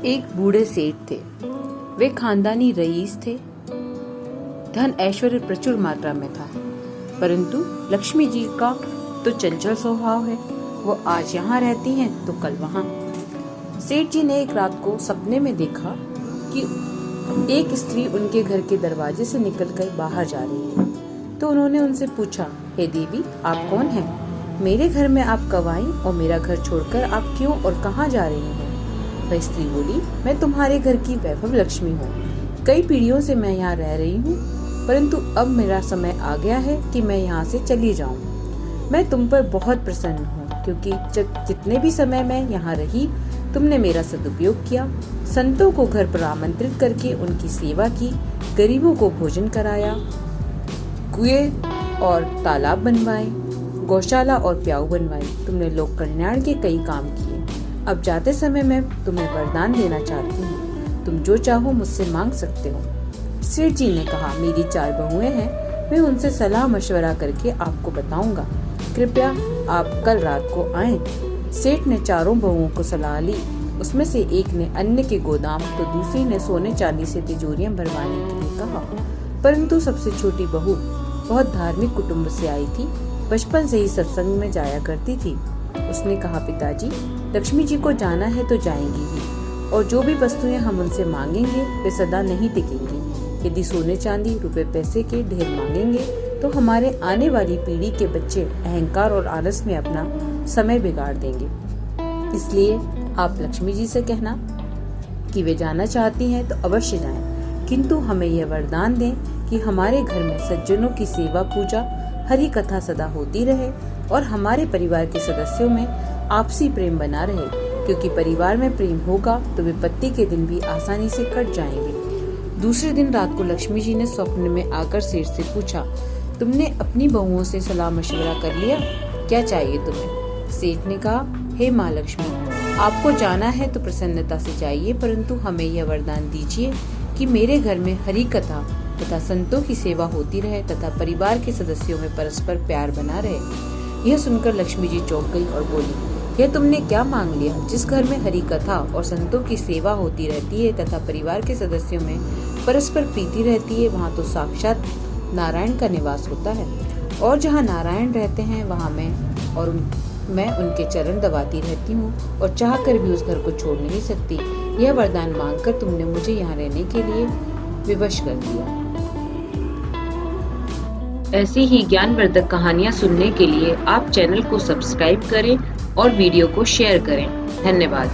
एक बूढ़े सेठ थे। वे खानदानी रईस थे। धन ऐश्वर्य प्रचुर मात्रा में था, परंतु लक्ष्मी जी का तो चंचल स्वभाव है। वो आज यहाँ रहती हैं तो कल वहाँ। सेठ जी ने एक रात को सपने में देखा कि एक स्त्री उनके घर के दरवाजे से निकलकर बाहर जा रही है। तो उन्होंने उनसे पूछा, हे देवी, आप कौन हैं? मेरे घर में आप कब आई और मेरा घर छोड़कर आप क्यों और कहाँ जा रही हैं? वह स्त्री बोली, मैं तुम्हारे घर की वैभव लक्ष्मी हूँ। कई पीढ़ियों से मैं यहाँ रह रही हूँ, परंतु अब मेरा समय आ गया है कि मैं यहाँ से चली जाऊँ। मैं तुम पर बहुत प्रसन्न हूँ, क्योंकि जितने भी समय मैं यहाँ रही, तुमने मेरा सदुपयोग किया। संतों को घर पर आमंत्रित करके उनकी सेवा की, गरीबों को भोजन कराया, कुएं और तालाब बनवाए, गौशाला और प्याऊ बनवाई। तुमने लोक कल्याण के कई काम किए। अब जाते समय मैं तुम्हें वरदान देना चाहती हूँ। तुम जो चाहो मुझसे मांग सकते हो। सेठ जी ने कहा, मेरी 4 बहुएं हैं, मैं उनसे सलाह मशवरा करके आपको बताऊंगा। कृपया आप कल रात को आएं। सेठ ने 4 बहुओं को सलाह ली। उसमें से एक ने अन्न के गोदाम तो दूसरी ने सोने चांदी से तिजोरियां भरवाने के लिए कहा। परंतु सबसे छोटी बहू बहुत धार्मिक कुटुंब से आई थी। बचपन से ही सत्संग में जाया करती थी। उसने कहा, पिताजी, लक्ष्मी जी को जाना है तो जाएंगी ही, और जो भी वस्तुएं हम उनसे मांगेंगे वे सदा नहीं टिकेंगी। यदि सोने चांदी रुपए पैसे के ढेर मांगेंगे तो हमारे आने वाली पीढ़ी के बच्चे अहंकार और आलस में अपना समय बिगाड़ देंगे। इसलिए आप लक्ष्मी जी से कहना कि वे जाना चाहती हैं तो अवश्य जाएं, किंतु हमें यह वरदान दें कि हमारे घर में सज्जनों की सेवा पूजा, हरि कथा सदा होती रहे और हमारे परिवार के सदस्यों में आपसी प्रेम बना रहे, क्योंकि परिवार में प्रेम होगा तो विपत्ति के दिन भी आसानी से कट जाएंगे। दूसरे दिन रात को लक्ष्मी जी ने स्वप्न में आकर सेठ से पूछा, तुमने अपनी बहुओं से सलाह मशवरा कर लिया? क्या चाहिए तुम्हें? सेठ ने कहा, हे माँ लक्ष्मी, आपको जाना है तो प्रसन्नता से जाइए, परंतु हमें यह वरदान दीजिए कि मेरे घर में हरि कथा तथा संतों की सेवा होती रहे तथा परिवार के सदस्यों में परस्पर प्यार बना रहे। यह सुनकर लक्ष्मी जी चौंक गई और बोली, यह तुमने क्या मांग लिया? जिस घर में हरि कथा और संतों की सेवा होती रहती है तथा परिवार के सदस्यों में परस्पर प्रीति रहती है, वहाँ तो साक्षात नारायण का निवास होता है, और जहाँ नारायण रहते हैं वहाँ मैं उनके चरण दबाती रहती हूँ और चाह कर भी उस घर को छोड़ नहीं सकती। यह वरदान मांगकर तुमने मुझे यहाँ रहने के लिए विवश कर दिया। ऐसी ही ज्ञानवर्धक कहानियाँ सुनने के लिए आप चैनल को सब्सक्राइब करें और वीडियो को शेयर करें। धन्यवाद।